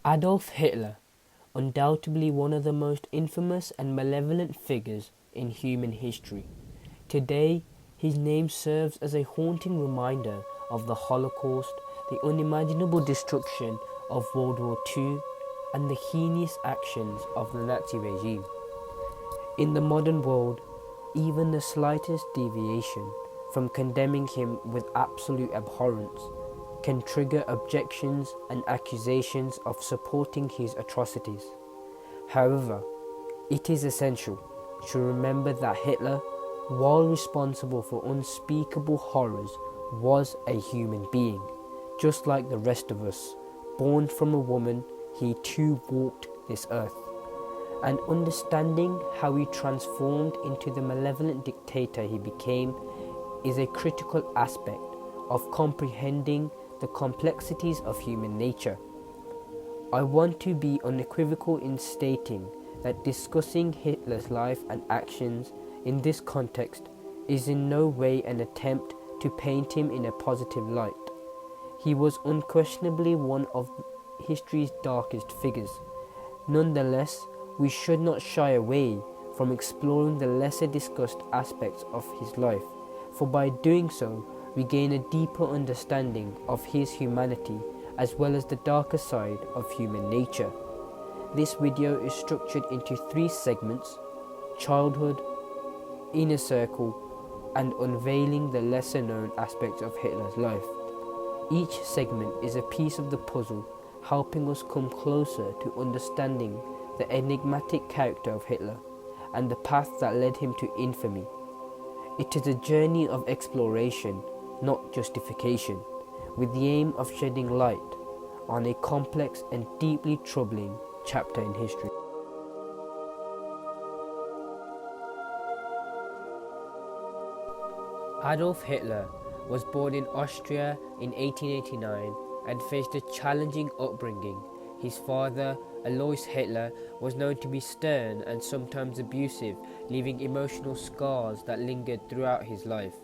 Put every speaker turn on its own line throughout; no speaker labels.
Adolf Hitler, undoubtedly one of the most infamous and malevolent figures in human history. Today, his name serves as a haunting reminder of the Holocaust, the unimaginable destruction of World War II, and the heinous actions of the Nazi regime. In the modern world, even the slightest deviation from condemning him with absolute abhorrence can trigger objections and accusations of supporting his atrocities. However, it is essential to remember that Hitler, while responsible for unspeakable horrors, was a human being, just like the rest of us. Born from a woman, he too walked this earth. And understanding how he transformed into the malevolent dictator he became is a critical aspect of comprehending the complexities of human nature. I want to be unequivocal in stating that discussing Hitler's life and actions in this context is in no way an attempt to paint him in a positive light. He was unquestionably one of history's darkest figures. Nonetheless, we should not shy away from exploring the lesser discussed aspects of his life, for by doing so, we gain a deeper understanding of his humanity as well as the darker side of human nature. This video is structured into 3 segments: childhood, inner circle, and unveiling the lesser known aspects of Hitler's life. Each segment is a piece of the puzzle, helping us come closer to understanding the enigmatic character of Hitler and the path that led him to infamy. It is a journey of exploration, not justification, with the aim of shedding light on a complex and deeply troubling chapter in history. Adolf Hitler was born in Austria in 1889 and faced a challenging upbringing. His father, Alois Hitler, was known to be stern and sometimes abusive, leaving emotional scars that lingered throughout his life.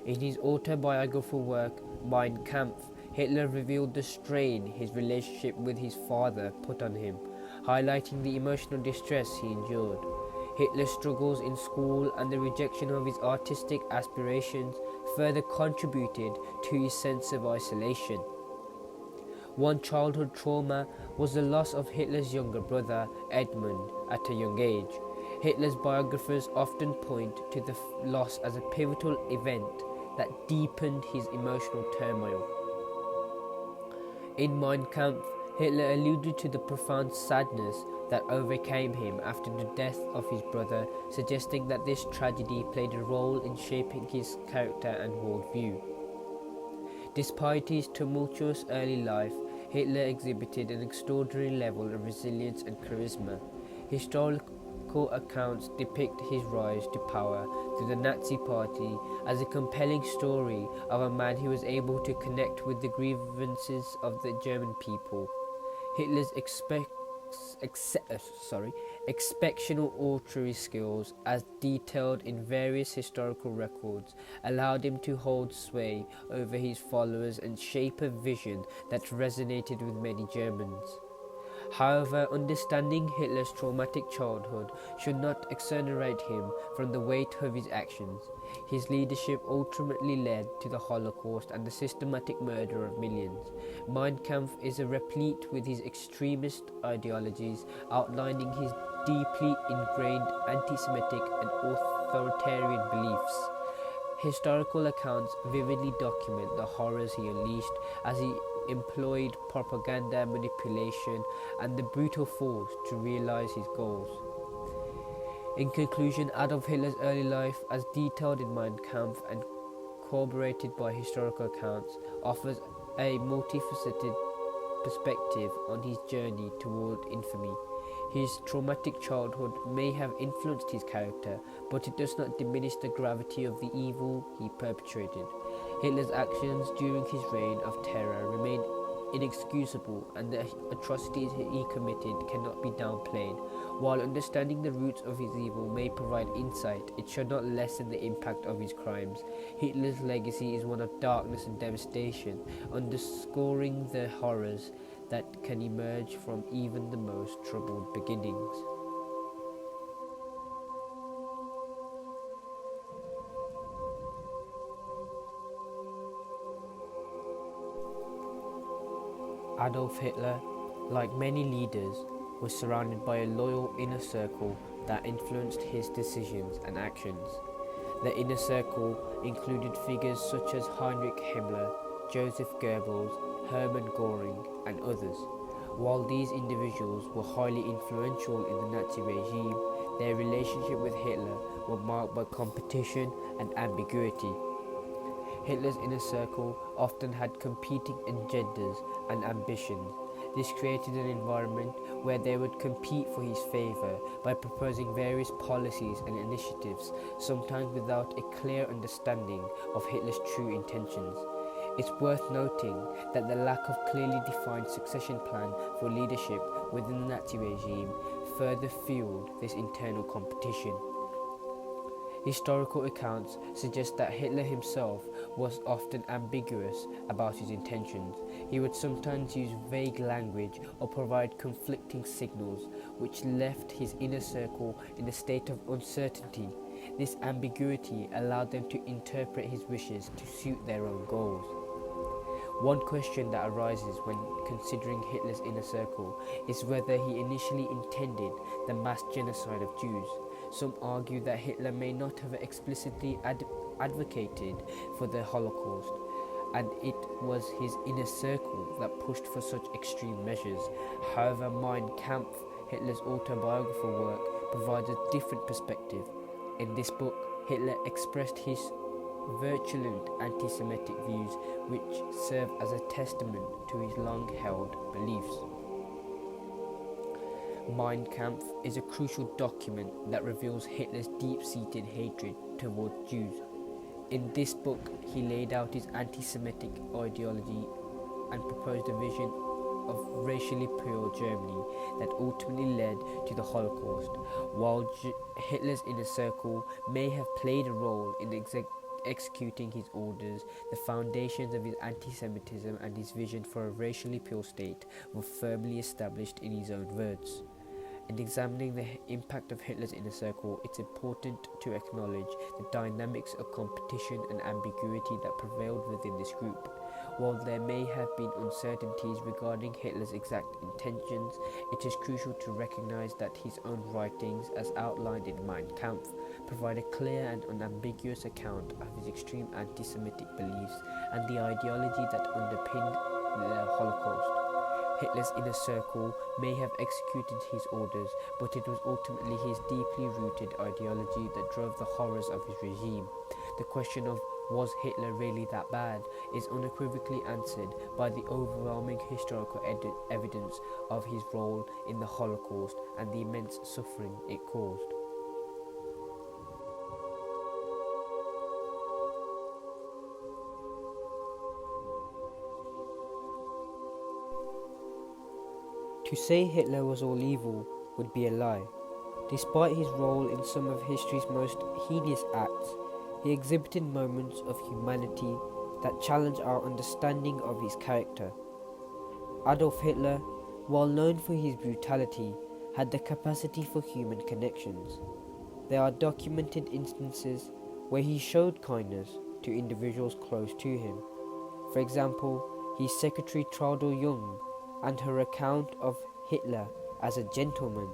In his autobiographical work, Mein Kampf, Hitler revealed the strain his relationship with his father put on him, highlighting the emotional distress he endured. Hitler's struggles in school and the rejection of his artistic aspirations further contributed to his sense of isolation. One childhood trauma was the loss of Hitler's younger brother, Edmund, at a young age. Hitler's biographers often point to the loss as a pivotal event that deepened his emotional turmoil. In Mein Kampf, Hitler alluded to the profound sadness that overcame him after the death of his brother, suggesting that this tragedy played a role in shaping his character and worldview. Despite his tumultuous early life, Hitler exhibited an extraordinary level of resilience and charisma. Historical accounts depict his rise to power through the Nazi Party as a compelling story of a man who was able to connect with the grievances of the German people. Hitler's exceptional oratory skills, as detailed in various historical records, allowed him to hold sway over his followers and shape a vision that resonated with many Germans. However, understanding Hitler's traumatic childhood should not exonerate him from the weight of his actions. His leadership ultimately led to the Holocaust and the systematic murder of millions. Mein Kampf is replete with his extremist ideologies, outlining his deeply ingrained anti-Semitic and authoritarian beliefs. Historical accounts vividly document the horrors he unleashed as he employed propaganda, manipulation, and the brutal force to realize his goals. In conclusion, Adolf Hitler's early life, as detailed in Mein Kampf and corroborated by historical accounts, offers a multifaceted perspective on his journey toward infamy. His traumatic childhood may have influenced his character, but it does not diminish the gravity of the evil he perpetrated. Hitler's actions during his reign of terror remain inexcusable, and the atrocities he committed cannot be downplayed. While understanding the roots of his evil may provide insight, it should not lessen the impact of his crimes. Hitler's legacy is one of darkness and devastation, underscoring the horrors that can emerge from even the most troubled beginnings. Adolf Hitler, like many leaders, was surrounded by a loyal inner circle that influenced his decisions and actions. The inner circle included figures such as Heinrich Himmler, Joseph Goebbels, Hermann Göring, and others. While these individuals were highly influential in the Nazi regime, their relationship with Hitler was marked by competition and ambiguity. Hitler's inner circle often had competing agendas and ambitions. This created an environment where they would compete for his favour by proposing various policies and initiatives, sometimes without a clear understanding of Hitler's true intentions. It's worth noting that the lack of clearly defined succession plan for leadership within the Nazi regime further fueled this internal competition. Historical accounts suggest that Hitler himself was often ambiguous about his intentions. He would sometimes use vague language or provide conflicting signals, which left his inner circle in a state of uncertainty. This ambiguity allowed them to interpret his wishes to suit their own goals. One question that arises when considering Hitler's inner circle is whether he initially intended the mass genocide of Jews. Some argue that Hitler may not have explicitly advocated for the Holocaust, and it was his inner circle that pushed for such extreme measures. However, Mein Kampf, Hitler's autobiographical work, provides a different perspective. In this book, Hitler expressed his virulent anti-Semitic views, which serve as a testament to his long-held beliefs. Mein Kampf is a crucial document that reveals Hitler's deep-seated hatred toward Jews. In this book, he laid out his anti-Semitic ideology and proposed a vision of racially pure Germany that ultimately led to the Holocaust. While Hitler's inner circle may have played a role in executing his orders, the foundations of his anti-Semitism and his vision for a racially pure state were firmly established in his own words. In examining the impact of Hitler's inner circle, it's important to acknowledge the dynamics of competition and ambiguity that prevailed within this group. While there may have been uncertainties regarding Hitler's exact intentions, it is crucial to recognize that his own writings, as outlined in Mein Kampf, provide a clear and unambiguous account of his extreme anti-Semitic beliefs and the ideology that underpinned the Holocaust. Hitler's inner circle may have executed his orders, but it was ultimately his deeply rooted ideology that drove the horrors of his regime. The question of was Hitler really that bad is unequivocally answered by the overwhelming historical evidence of his role in the Holocaust and the immense suffering it caused. To say Hitler was all evil would be a lie. Despite his role in some of history's most heinous acts, he exhibited moments of humanity that challenge our understanding of his character. Adolf Hitler, while known for his brutality, had the capacity for human connections. There are documented instances where he showed kindness to individuals close to him. For example, his secretary Traudl Jung and her account of Hitler as a gentleman.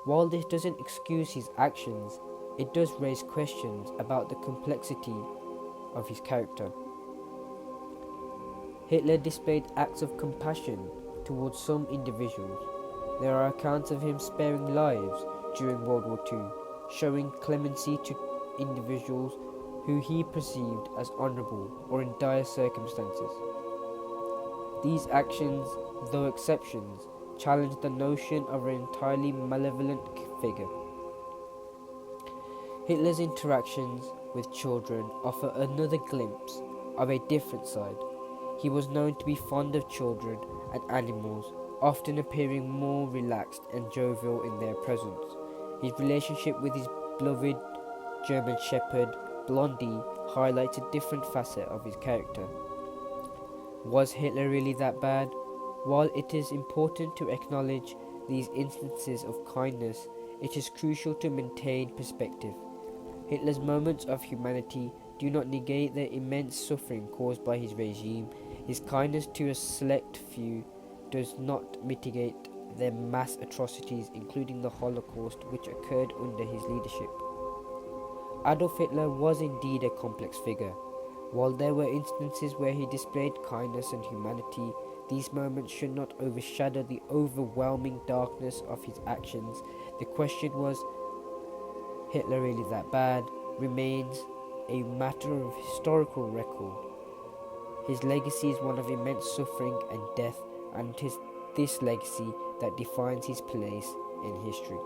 While this doesn't excuse his actions, it does raise questions about the complexity of his character. Hitler displayed acts of compassion towards some individuals. There are accounts of him sparing lives during World War II, showing clemency to individuals who he perceived as honourable or in dire circumstances. These actions, though exceptions, challenge the notion of an entirely malevolent figure. Hitler's interactions with children offer another glimpse of a different side. He was known to be fond of children and animals, often appearing more relaxed and jovial in their presence. His relationship with his beloved German Shepherd, Blondie, highlights a different facet of his character. Was Hitler really that bad? While it is important to acknowledge these instances of kindness, it is crucial to maintain perspective. Hitler's moments of humanity do not negate the immense suffering caused by his regime. His kindness to a select few does not mitigate the mass atrocities, including the Holocaust, which occurred under his leadership. Adolf Hitler was indeed a complex figure. While there were instances where he displayed kindness and humanity, these moments should not overshadow the overwhelming darkness of his actions. The question was Hitler really that bad? Remains a matter of historical record. His legacy is one of immense suffering and death, and it is this legacy that defines his place in history.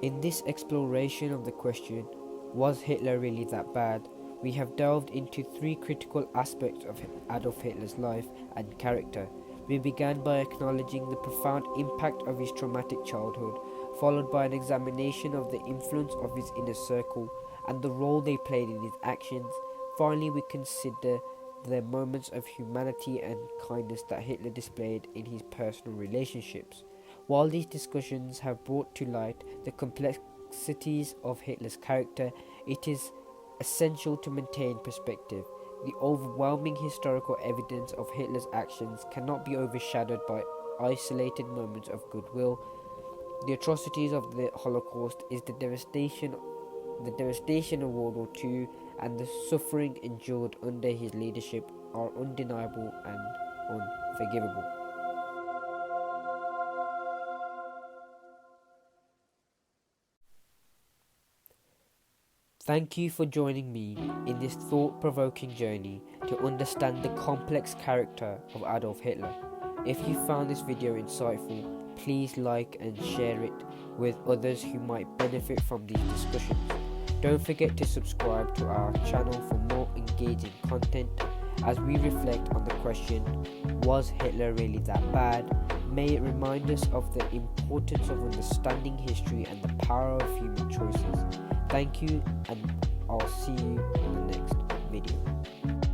In this exploration of the question, was Hitler really that bad? We have delved into three critical aspects of Adolf Hitler's life and character. We began by acknowledging the profound impact of his traumatic childhood, followed by an examination of the influence of his inner circle and the role they played in his actions. Finally, we consider the moments of humanity and kindness that Hitler displayed in his personal relationships. While these discussions have brought to light the complexities of Hitler's character, it is essential to maintain perspective. The overwhelming historical evidence of Hitler's actions cannot be overshadowed by isolated moments of goodwill. The atrocities of the Holocaust is the devastation of World War II, and the suffering endured under his leadership are undeniable and unforgivable. Thank you for joining me in this thought-provoking journey to understand the complex character of Adolf Hitler. If you found this video insightful, please like and share it with others who might benefit from these discussions. Don't forget to subscribe to our channel for more engaging content as we reflect on the question, was Hitler really that bad? May it remind us of the importance of understanding history and the power of human choices. Thank you, and I'll see you in the next video.